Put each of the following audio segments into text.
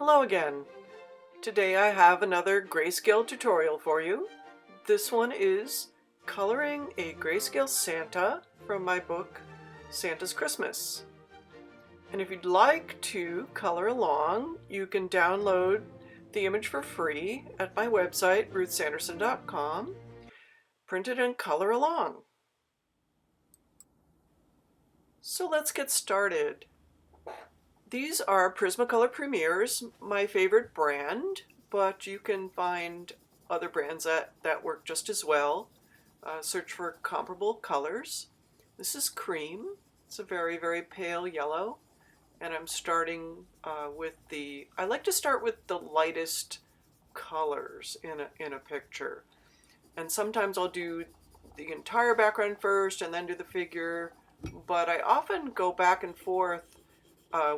Hello again. Today I have another grayscale tutorial for you. This one is coloring a grayscale Santa from my book Santa's Christmas. And if you'd like to color along, you can download the image for free at my website ruthsanderson.com, print it and color along. So let's get started. These are Prismacolor Premiers, my favorite brand, but you can find other brands that work just as well. Search for comparable colors. This is cream. It's a very, very pale yellow. And I'm starting I like to start with the lightest colors in a picture. And sometimes I'll do the entire background first and then do the figure, but I often go back and forth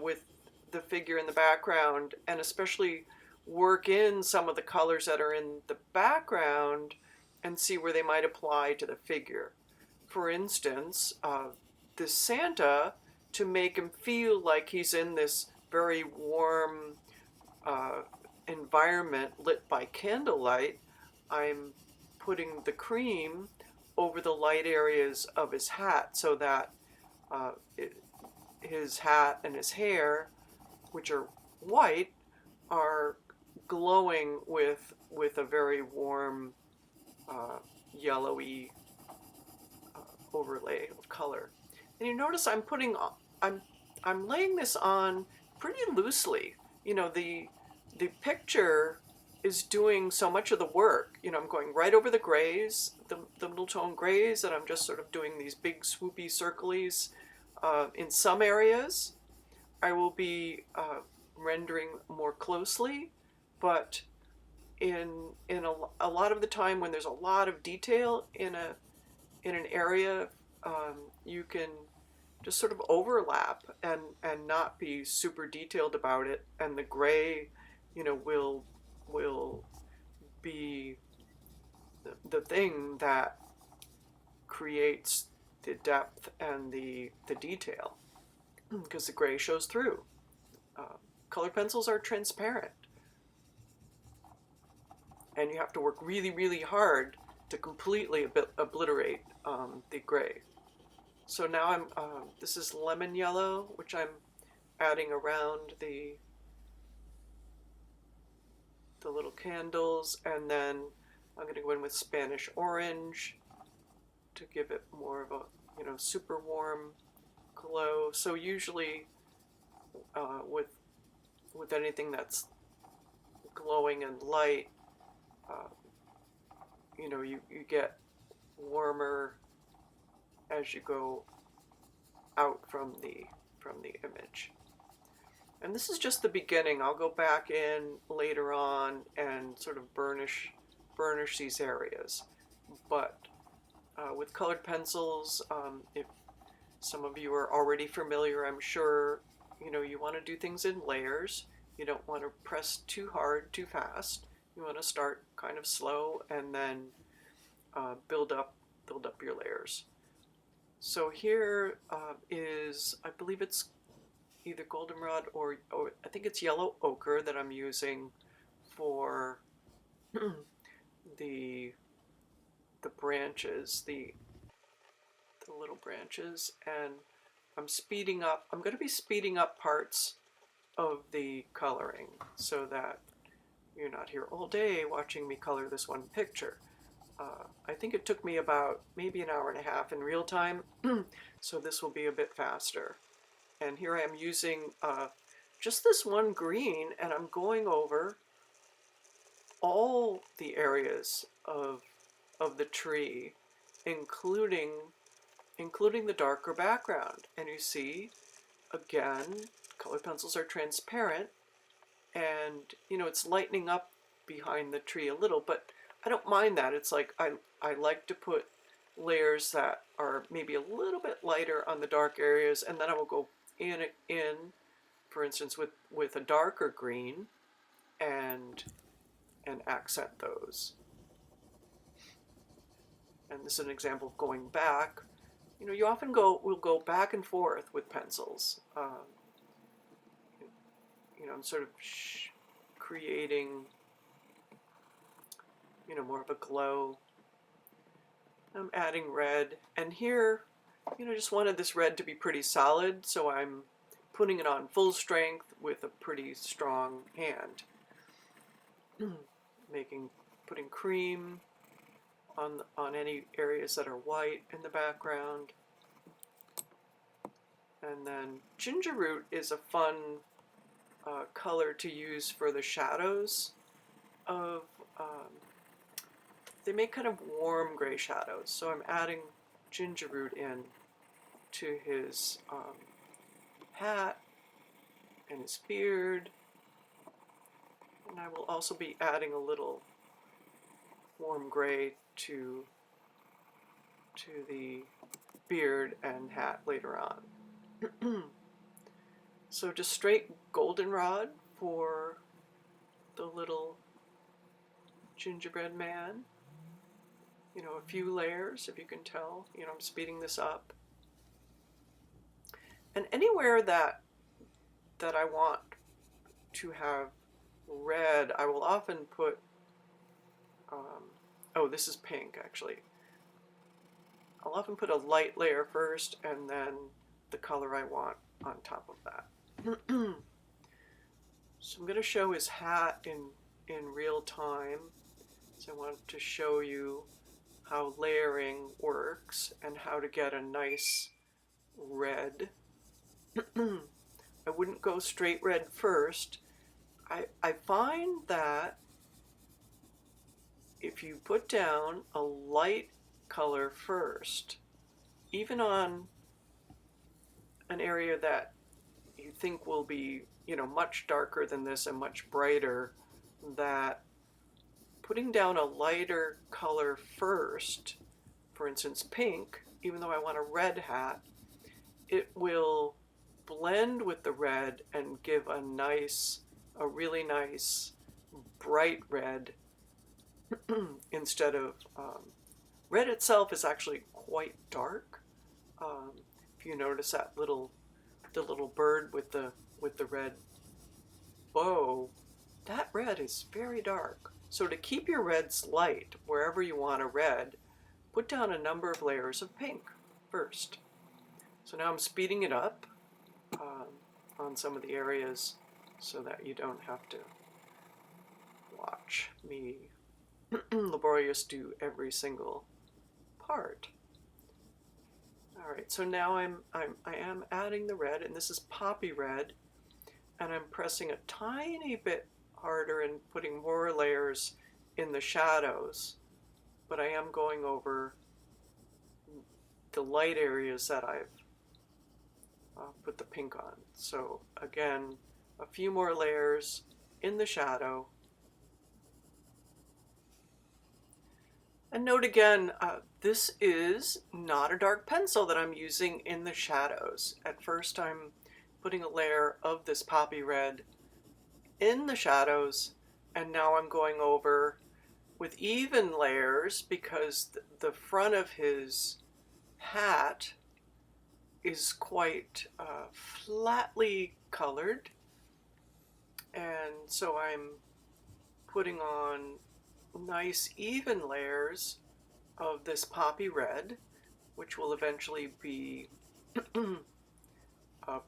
with the figure in the background, and especially work in some of the colors that are in the background and see where they might apply to the figure. For instance, this Santa, to make him feel like he's in this very warm environment lit by candlelight, I'm putting the cream over the light areas of his hat so that his hat and his hair, which are white, are glowing with a very warm yellowy overlay of color. And you notice I'm laying this on pretty loosely. You know, the picture is doing so much of the work. You know, I'm going right over the grays, the middle tone grays, and I'm just sort of doing these big swoopy circles. In some areas, I will be rendering more closely, but in a lot of the time when there's a lot of detail in an area, you can just sort of overlap and not be super detailed about it, and the gray, you know, will be the thing that creates the depth and the detail, because the gray shows through. Colored pencils are transparent, and you have to work really, really hard to completely obliterate the gray. So now this is lemon yellow, which I'm adding around the little candles, and then I'm going to go in with Spanish orange to give it more of a, you know, super warm glow. So usually with anything that's glowing and light, you know, you get warmer as you go out from the image. And this is just the beginning. I'll go back in later on and sort of burnish these areas. But with colored pencils, if some of you are already familiar, I'm sure, you know, you want to do things in layers. You don't want to press too hard, too fast. You want to start kind of slow and then build up your layers. So here is, I believe it's either Goldenrod or I think it's Yellow Ochre that I'm using for the branches, the little branches, and I'm going to be speeding up parts of the coloring so that you're not here all day watching me color this one picture. I think it took me about maybe an hour and a half in real time, so this will be a bit faster. And here I am using just this one green, and I'm going over all the areas of the tree, including the darker background. And you see, again, colored pencils are transparent, and you know, it's lightening up behind the tree a little, but I don't mind that. It's like I like to put layers that are maybe a little bit lighter on the dark areas, and then I will go in for instance with a darker green and accent those. And this is an example of going back. You know, you often will go back and forth with pencils. You know, I'm sort of creating, you know, more of a glow. I'm adding red, and here, you know, just wanted this red to be pretty solid, so I'm putting it on full strength with a pretty strong hand. Putting cream on any areas that are white in the background. And then ginger root is a fun color to use for the shadows of, they make kind of warm gray shadows. So I'm adding ginger root in to his hat and his beard. And I will also be adding a little warm gray to the beard and hat later on. So just straight goldenrod for the little gingerbread man. You know, a few layers, if you can tell. You know, I'm speeding this up. And anywhere that I want to have red, I will often put, oh, this is pink actually. I'll often put a light layer first and then the color I want on top of that. So I'm going to show his hat in real time. So I want to show you how layering works and how to get a nice red. I wouldn't go straight red first. I find that if you put down a light color first, even on an area that you think will be, you know, much darker than this and much brighter, that putting down a lighter color first, for instance pink, even though I want a red hat, it will blend with the red and give a really nice bright red instead of red itself is actually quite dark. If you notice the little bird with the red bow, that red is very dark. So to keep your reds light wherever you want a red, put down a number of layers of pink first. So now I'm speeding it up on some of the areas so that you don't have to watch me laborious do every single part. All right, so now I am adding the red, and this is poppy red, and I'm pressing a tiny bit harder and putting more layers in the shadows, but I am going over the light areas that I've put the pink on. So again, a few more layers in the shadow. And note again, this is not a dark pencil that I'm using in the shadows. At first I'm putting a layer of this poppy red in the shadows, and now I'm going over with even layers because the front of his hat is quite flatly colored, and so I'm putting on nice even layers of this poppy red, which will eventually be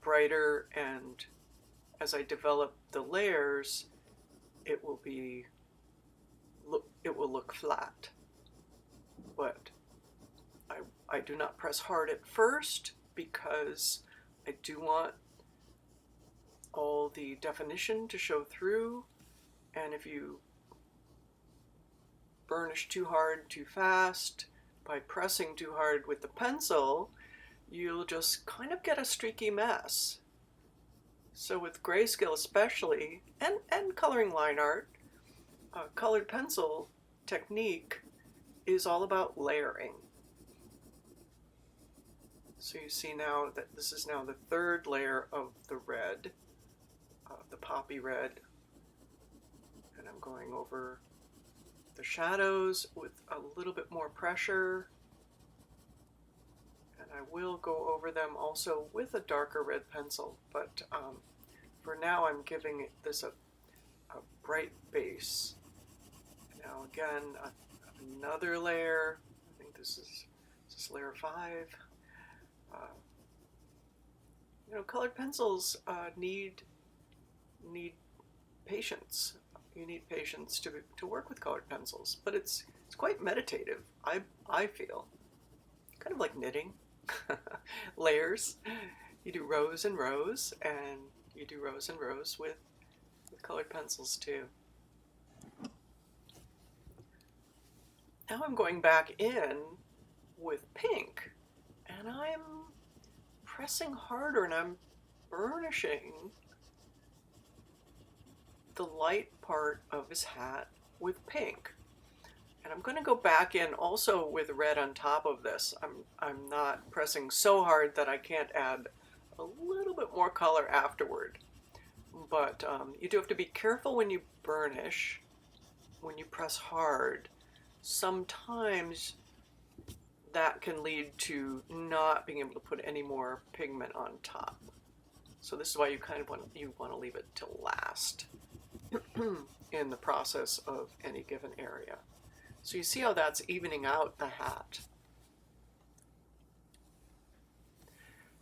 brighter, and as I develop the layers, it will look flat. But I do not press hard at first because I do want all the definition to show through, and if you burnish too hard too fast by pressing too hard with the pencil, you'll just kind of get a streaky mess. So with Grayscale especially, and coloring line art, colored pencil technique is all about layering. So you see now that this is now the third layer of the red, the poppy red, and I'm going over the shadows with a little bit more pressure, and I will go over them also with a darker red pencil, but for now I'm giving this a bright base. Now again, another layer. I think this is layer 5. You know, colored pencils need patience. You need patience to work with colored pencils, but it's quite meditative. I feel kind of like knitting. Layers. You do rows and rows, and you do rows and rows with colored pencils too. Now I'm going back in with pink, and I'm pressing harder, and I'm burnishing the light part of his hat with pink. And I'm going to go back in also with red on top of this. I'm not pressing so hard that I can't add a little bit more color afterward. But you do have to be careful when you burnish, when you press hard. Sometimes that can lead to not being able to put any more pigment on top. So this is why you kind of want to leave it till last in the process of any given area. So you see how that's evening out the hat.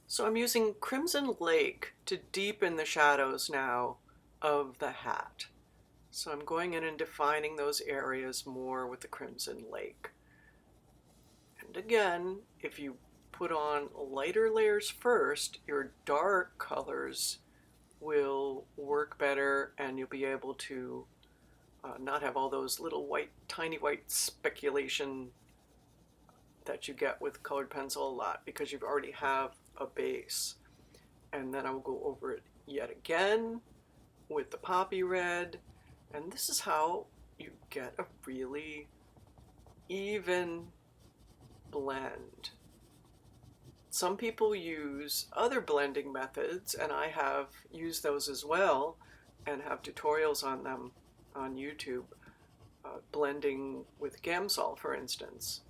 So I'm using Crimson Lake to deepen the shadows now of the hat. So I'm going in and defining those areas more with the Crimson Lake. And again, if you put on lighter layers first, your dark colors will work better, and you'll be able to not have all those little tiny white speculation that you get with colored pencil a lot, because you already have a base. And then I will go over it yet again with the poppy red, and this is how you get a really even blend. Some people use other blending methods, and I have used those as well and have tutorials on them on YouTube, blending with Gamsol, for instance.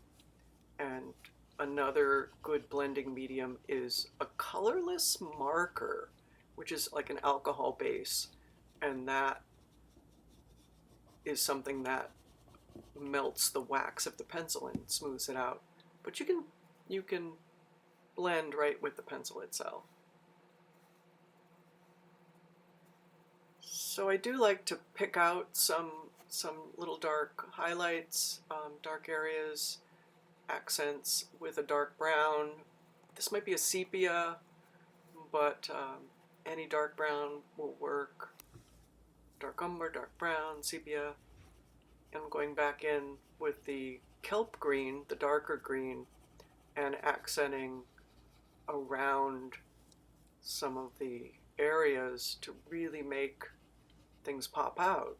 And another good blending medium is a colorless marker, which is like an alcohol base, and that is something that melts the wax of the pencil and smooths it out. But you can blend right with the pencil itself. So I do like to pick out some little dark highlights, dark areas, accents with a dark brown. This might be a sepia, but any dark brown will work. Dark umber, dark brown, sepia. And I'm going back in with the kelp green, the darker green, and accenting around some of the areas to really make things pop out.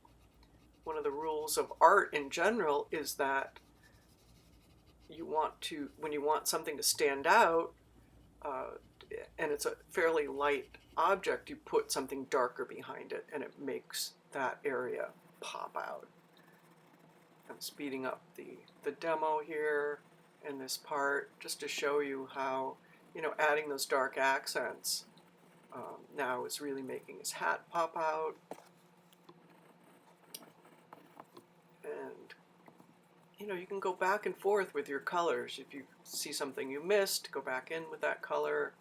One of the rules of art in general is that when you want something to stand out, and it's a fairly light object, you put something darker behind it, and it makes that area pop out. I'm speeding up the demo here in this part just to show you how, adding those dark accents now is really making his hat pop out. And you can go back and forth with your colors. If you see something you missed, go back in with that color.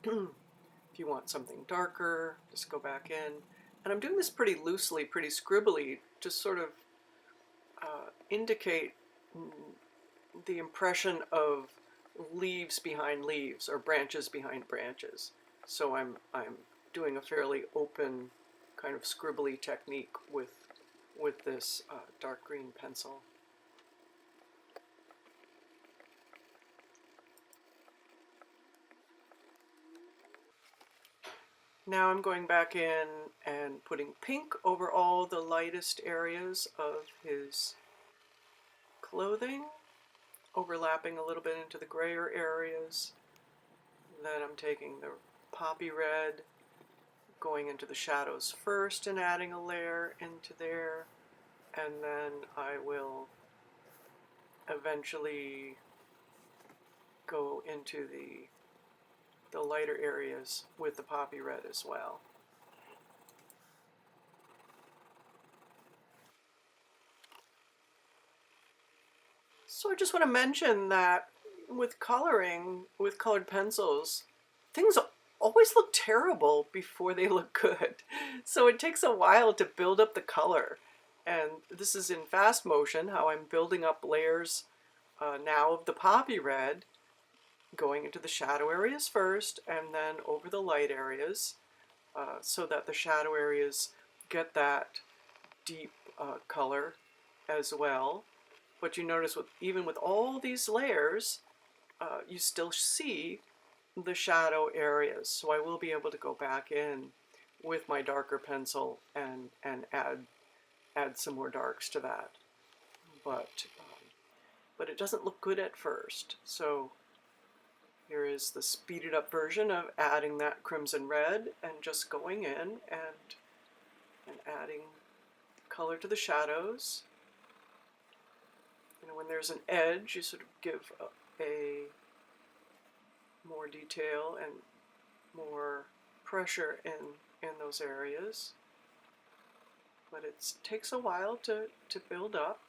If you want something darker, just go back in. And I'm doing this pretty loosely, pretty scribbly, to sort of indicate the impression of leaves behind leaves, or branches behind branches. So I'm doing a fairly open kind of scribbly technique with this dark green pencil. Now I'm going back in and putting pink over all the lightest areas of his clothing, overlapping a little bit into the grayer areas. Then I'm taking the poppy red, going into the shadows first and adding a layer into there, and then I will eventually go into the lighter areas with the poppy red as well. So I just want to mention that with coloring, with colored pencils, things always look terrible before they look good. So it takes a while to build up the color. And this is in fast motion, how I'm building up layers now of the poppy red, going into the shadow areas first and then over the light areas, so that the shadow areas get that deep color as well. But you notice even with all these layers, you still see the shadow areas. So I will be able to go back in with my darker pencil and add some more darks to that. But it doesn't look good at first. So here is the speeded up version of adding that crimson red and just going in and adding color to the shadows. You know, when there's an edge, you sort of give a more detail and more pressure in those areas. But it takes a while to build up.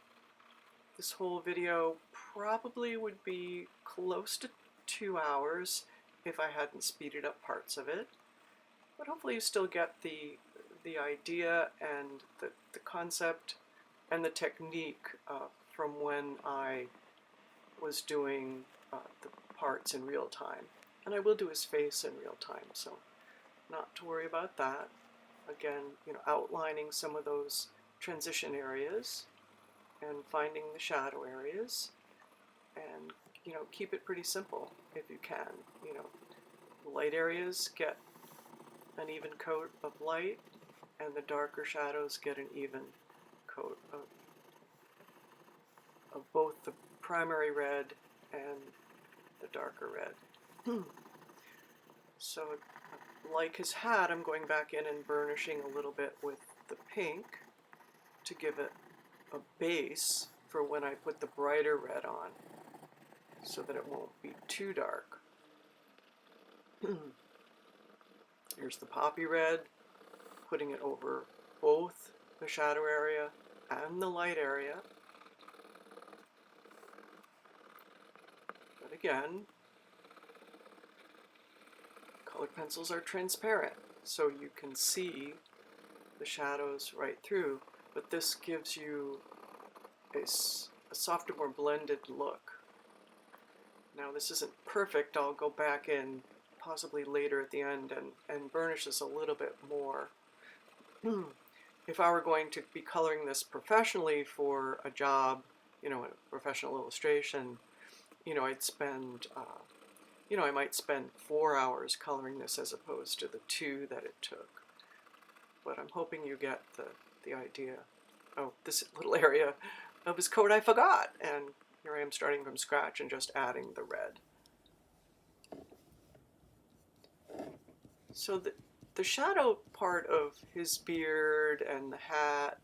This whole video probably would be close to 2 hours if I hadn't speeded up parts of it. But hopefully you still get the idea and the concept and the technique from when I was doing the parts in real time. And I will do his face in real time, so not to worry about that. Again, you know, outlining some of those transition areas and finding the shadow areas, and you know, keep it pretty simple if you can. You know, the light areas get an even coat of light, and the darker shadows get an even coat of both the primary red and the darker red. So like his hat, I'm going back in and burnishing a little bit with the pink to give it a base for when I put the brighter red on, so that it won't be too dark. Here's the poppy red, putting it over both the shadow area and the light area. But again, colored pencils are transparent, so you can see the shadows right through, but this gives you a softer, more blended look. Now this isn't perfect. I'll go back in possibly later at the end and burnish this a little bit more. If I were going to be coloring this professionally for a job, you know, a professional illustration, you know, I'd spend, you know, I might spend 4 hours coloring this as opposed to the 2 that it took. But I'm hoping you get the idea. Oh, this little area of his coat I forgot, and here I am starting from scratch and just adding the red. So the shadow part of his beard and the hat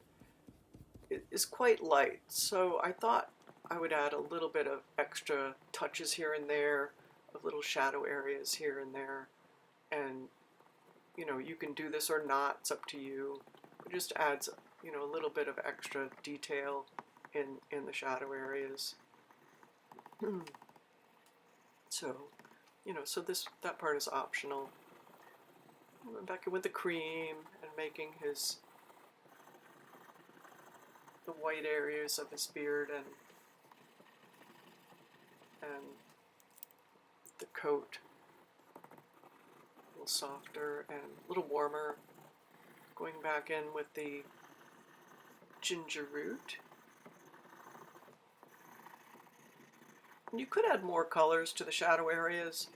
is quite light, so I thought I would add a little bit of extra touches here and there, of little shadow areas here and there, and you know, you can do this or not, it's up to you. It just adds, you know, a little bit of extra detail in the shadow areas. So, you know, so that part is optional. I went back in with the cream and making the white areas of his beard and the coat a little softer and a little warmer. Going back in with the ginger root. And you could add more colors to the shadow areas.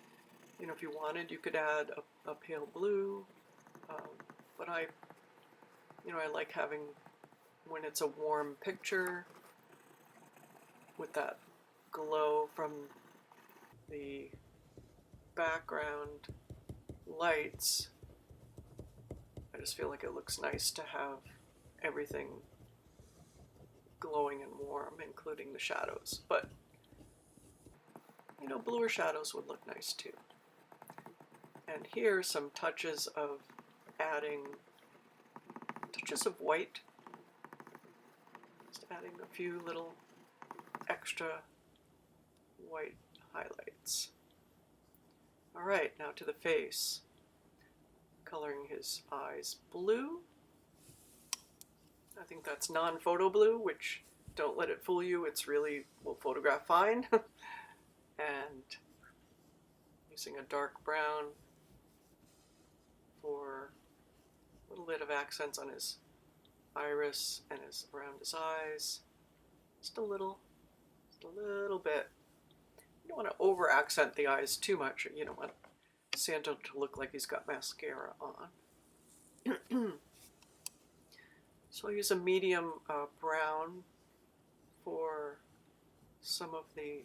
You know, if you wanted, you could add a pale blue. But I like having, when it's a warm picture, with that glow from the background lights, I just feel like it looks nice to have everything glowing and warm, including the shadows. But, you know, bluer shadows would look nice too. And here some touches of adding touches of white. Just adding a few little extra white highlights. All right, now to the face. Coloring his eyes blue. I think that's non-photo blue, which don't let it fool you. It's really, will photograph fine. And using a dark brown for a little bit of accents on his iris and around his eyes. Just a little bit. You don't want to over accent the eyes too much. You don't want Santa to look like he's got mascara on. So I'll use a medium brown for some of the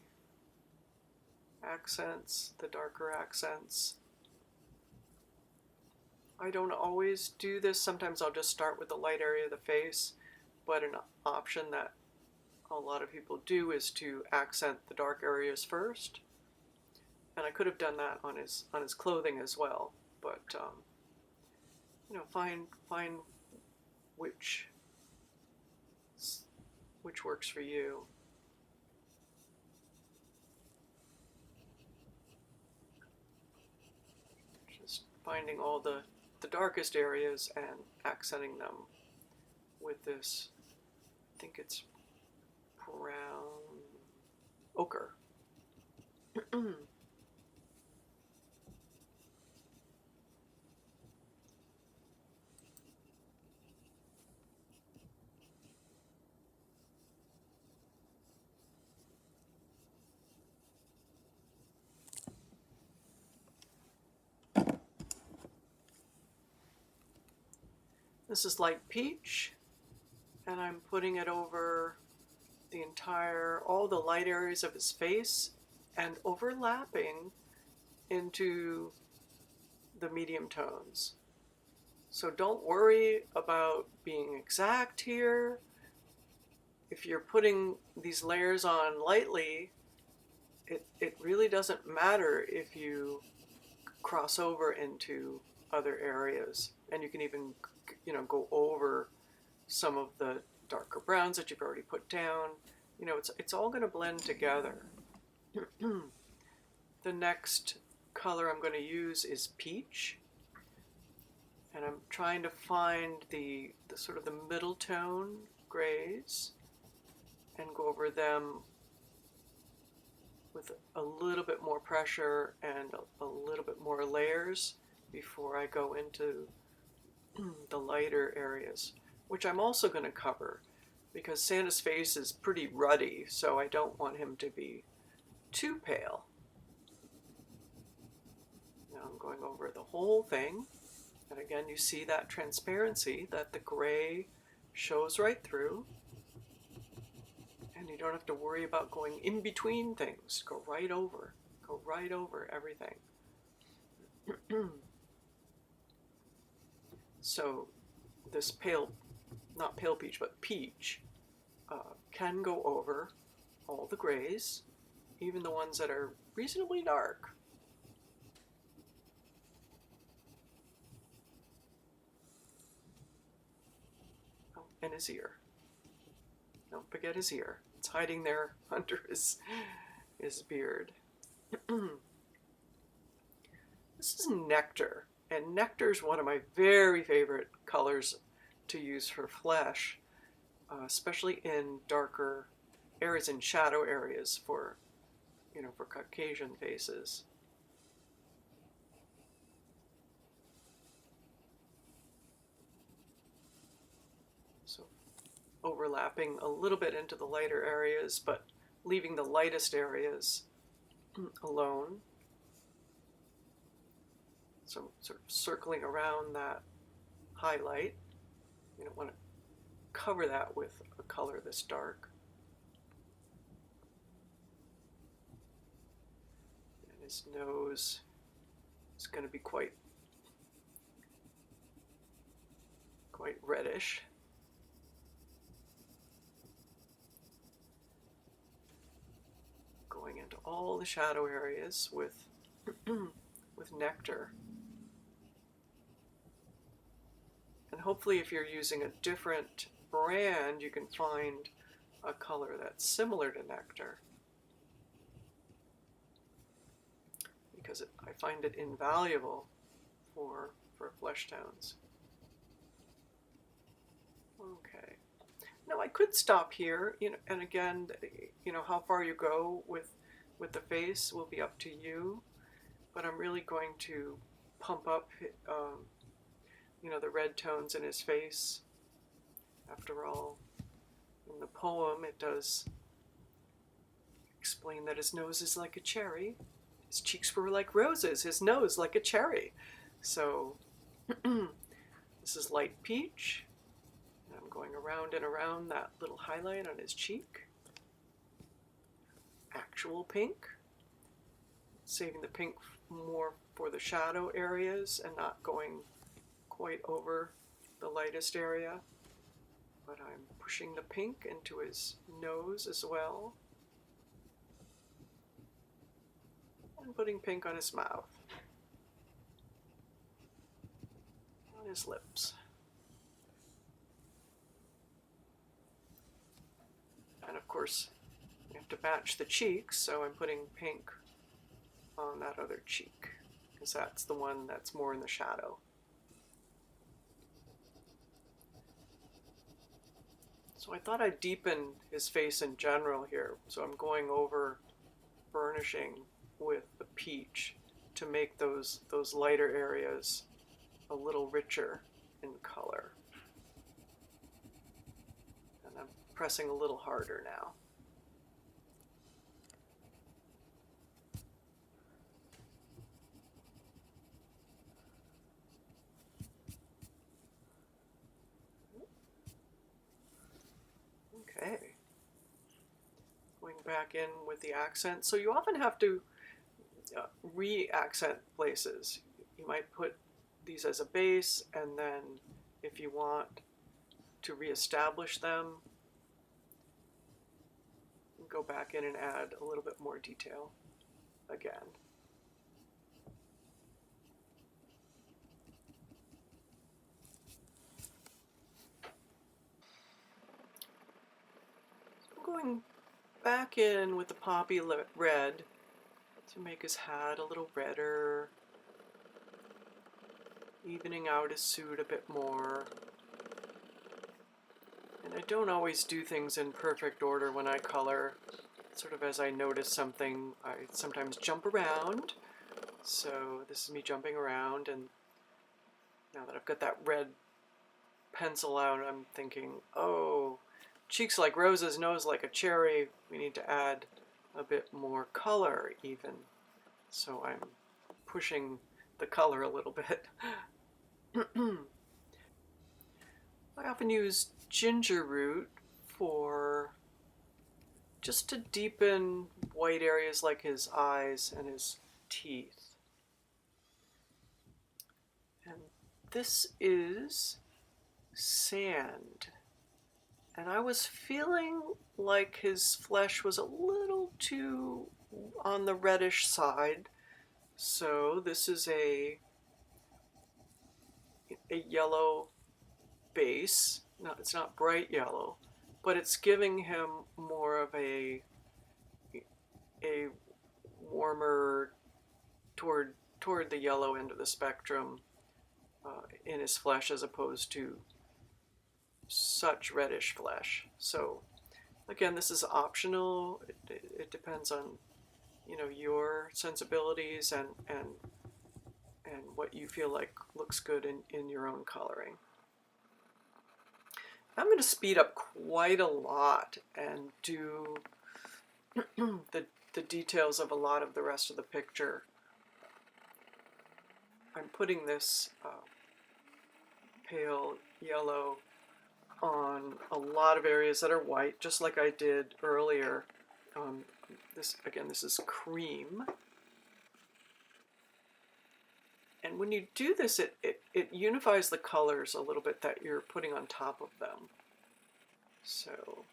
accents, the darker accents. I don't always do this. Sometimes I'll just start with the light area of the face, but an option that a lot of people do is to accent the dark areas first. And I could have done that on his clothing as well, but you know, find which works for you. Just finding all the darkest areas and accenting them with this, I think it's brown ochre. This is light peach, and I'm putting it over the all the light areas of his face and overlapping into the medium tones. So don't worry about being exact here. If you're putting these layers on lightly, it really doesn't matter if you cross over into other areas, and you can even, you know, go over some of the darker browns that you've already put down. You know, it's all going to blend together. The next color I'm going to use is peach, and I'm trying to find the sort of the middle tone grays and go over them with a little bit more pressure and a little bit more layers before I go into the lighter areas, which I'm also going to cover because Santa's face is pretty ruddy, so I don't want him to be too pale. Now I'm going over the whole thing, and again you see that transparency that the gray shows right through, and you don't have to worry about going in between things. Go right over everything. So this not pale peach, but peach can go over all the grays, even the ones that are reasonably dark. Oh, and his ear. Don't forget his ear. It's hiding there under his beard. This is Nectar. And Nectar is one of my very favorite colors to use for flesh, especially in darker areas and shadow areas for, you know, for Caucasian faces. So overlapping a little bit into the lighter areas, but leaving the lightest areas alone. So sort of circling around that highlight. You don't want to cover that with a color this dark. And his nose is going to be quite reddish. Going into all the shadow areas with Nectar. And hopefully if you're using a different brand, you can find a color that's similar to Nectar. because I find it invaluable for flesh tones. Okay. Now I could stop here, and again, how far you go with the face will be up to you, but I'm really going to pump up, the red tones in his face. After all, in the poem, it does explain that his nose is like a cherry, his cheeks were like roses, his nose like a cherry. So this is light peach. I'm going around and around that little highlight on his cheek. Actual pink. Saving the pink more for the shadow areas and not going quite over the lightest area. But I'm pushing the pink into his nose as well. And putting pink on his mouth. On his lips. And of course, you have to match the cheeks, so I'm putting pink on that other cheek, because that's the one that's more in the shadow. So I thought I'd deepen his face in general here, so I'm going over burnishing with the peach to make those lighter areas a little richer in color. And I'm pressing a little harder now. Okay. Going back in with the accent. So you often have to re-accent places. You might put these as a base, and then if you want to re-establish them, go back in and add a little bit more detail again. So I'm going back in with the poppy red to make his hat a little redder, evening out his suit a bit more. And I don't always do things in perfect order when I color. Sort of as I notice something, I sometimes jump around. So this is me jumping around, and now that I've got that red pencil out, I'm thinking, oh, cheeks like roses, nose like a cherry. We need to add a bit more color even. So I'm pushing the color a little bit. I often use ginger root for just to deepen white areas like his eyes and his teeth. And this is sand. And I was feeling like his flesh was a little too on the reddish side. So this is a yellow base. No, it's not bright yellow, but it's giving him more of a warmer toward the yellow end of the spectrum in his flesh, as opposed to such reddish flesh. So again, this is optional. It depends on your sensibilities and what you feel like looks good in your own coloring. I'm going to speed up quite a lot and do the details of a lot of the rest of the picture. I'm putting this pale yellow on a lot of areas that are white, just like I did earlier. This is cream. And when you do this, it unifies the colors a little bit that you're putting on top of them. So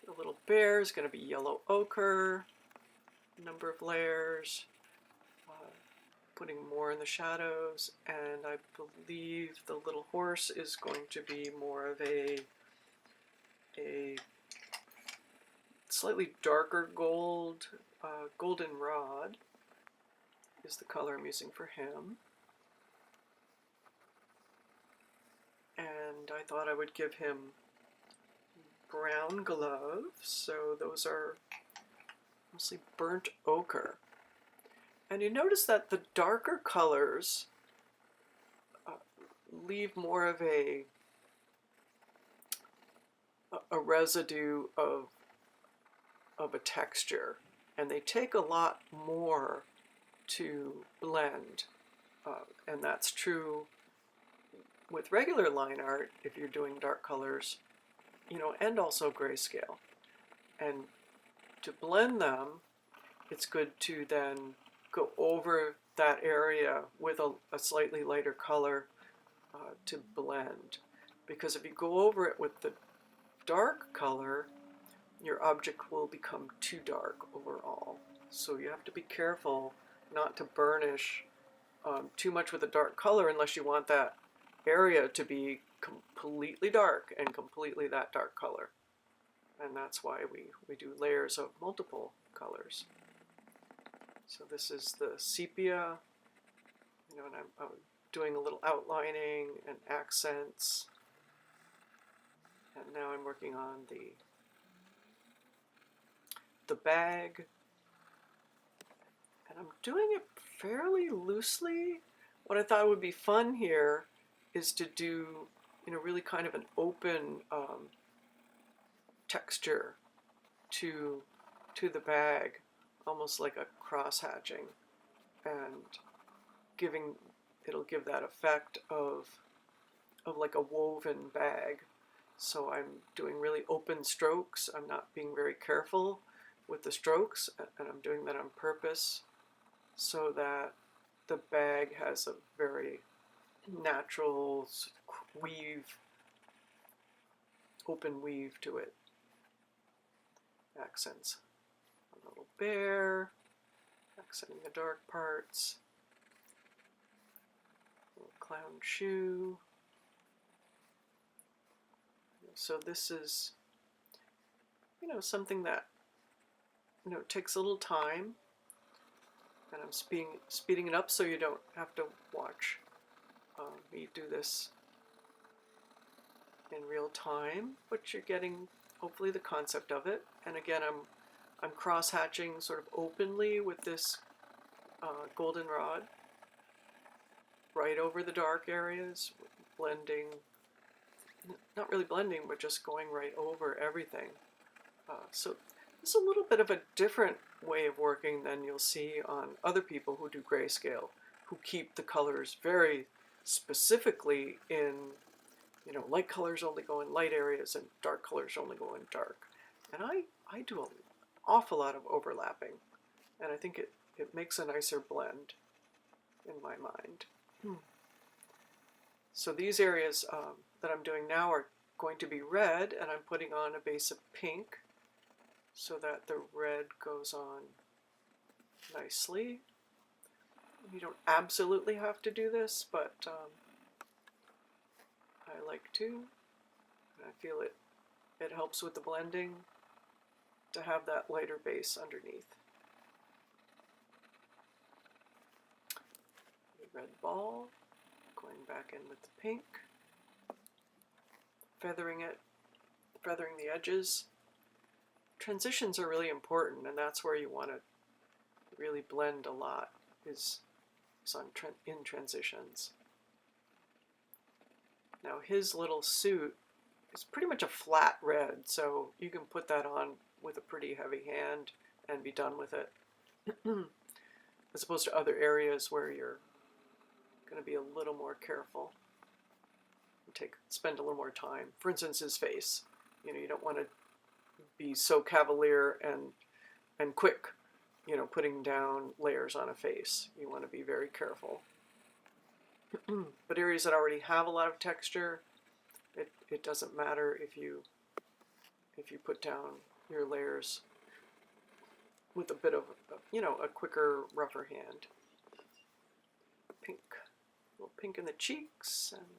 the little bear is going to be yellow ochre, number of layers, putting more in the shadows, and I believe the little horse is going to be more of a slightly darker gold, goldenrod. is the color I'm using for him. And I thought I would give him brown gloves, so those are mostly burnt ochre. And you notice that the darker colors leave more of a residue of a texture, and they take a lot more to blend, and that's true with regular line art if you're doing dark colors, you know, and also grayscale. And to blend them, it's good to then go over that area with a slightly lighter color to blend, because if you go over it with the dark color, your object will become too dark overall. So you have to be careful not to burnish too much with a dark color unless you want that area to be completely dark and completely that dark color. And that's why we do layers of multiple colors. So this is the sepia, you know, and I'm doing a little outlining and accents. And now I'm working on the bag. And I'm doing it fairly loosely. What I thought would be fun here is to do, you know, really kind of an open texture to the bag, almost like a cross-hatching, and it'll give that effect of like a woven bag. So I'm doing really open strokes. I'm not being very careful with the strokes, and I'm doing that on purpose so that the bag has a very natural weave, open weave to it. Accents. A little bear, accenting the dark parts. A little clown shoe. So this is, you know, something that, you know, takes a little time, and I'm speeding it up so you don't have to watch me do this in real time, but you're getting hopefully the concept of it. And again, I'm cross-hatching sort of openly with this goldenrod right over the dark areas, blending, not really blending, but just going right over everything. So it's a little bit of a different way of working than you'll see on other people who do grayscale, who keep the colors very specifically in, you know, light colors only go in light areas and dark colors only go in dark. And I do an awful lot of overlapping, and I think it makes a nicer blend in my mind. So these areas that I'm doing now are going to be red, and I'm putting on a base of pink so that the red goes on nicely. You don't absolutely have to do this, but I like to. I feel it helps with the blending to have that lighter base underneath. The red ball, going back in with the pink, feathering it, feathering the edges. Transitions are really important, and that's where you want to really blend a lot, is in transitions. Now his little suit is pretty much a flat red, so you can put that on with a pretty heavy hand and be done with it, as opposed to other areas where you're going to be a little more careful and spend a little more time. For instance, his face. You know, you don't want to be so cavalier and quick, you know, putting down layers on a face. You want to be very careful. But areas that already have a lot of texture, it doesn't matter if you put down your layers with a bit of, you know, a quicker, rougher hand. Pink, a little pink in the cheeks, and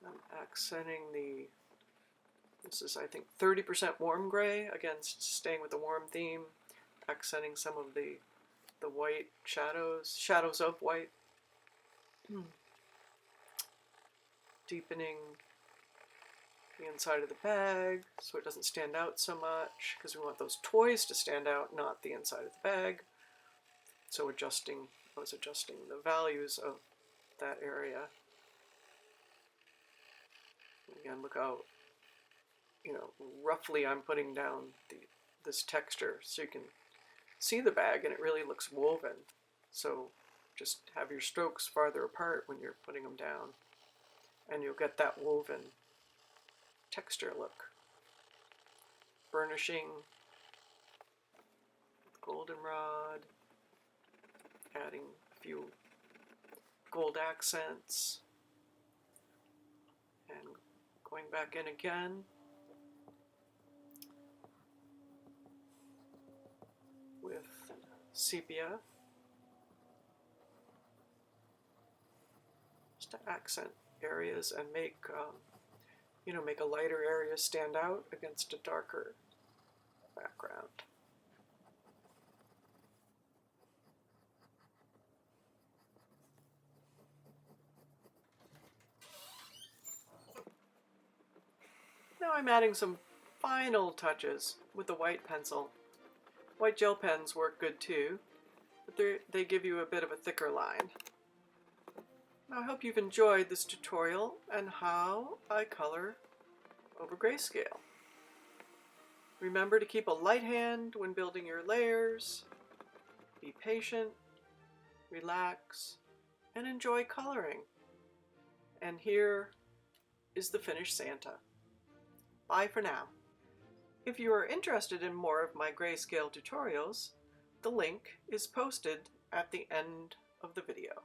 I'm accenting this is, I think, 30% warm gray, again, staying with the warm theme, accenting some of the white shadows of white. Deepening the inside of the bag so it doesn't stand out so much, because we want those toys to stand out, not the inside of the bag. So I was adjusting the values of that area. Again, look how, roughly I'm putting down this texture so you can see the bag and it really looks woven. So just have your strokes farther apart when you're putting them down, and you'll get that woven texture look. Burnishing goldenrod, adding a few gold accents, and going back in again with sepia, just to accent areas and make make a lighter area stand out against a darker background. Now I'm adding some final touches with the white pencil. White gel pens work good too, but they give you a bit of a thicker line. Now I hope you've enjoyed this tutorial on how I color over grayscale. Remember to keep a light hand when building your layers, be patient, relax, and enjoy coloring. And here is the finished Santa. Bye for now. If you are interested in more of my grayscale tutorials, the link is posted at the end of the video.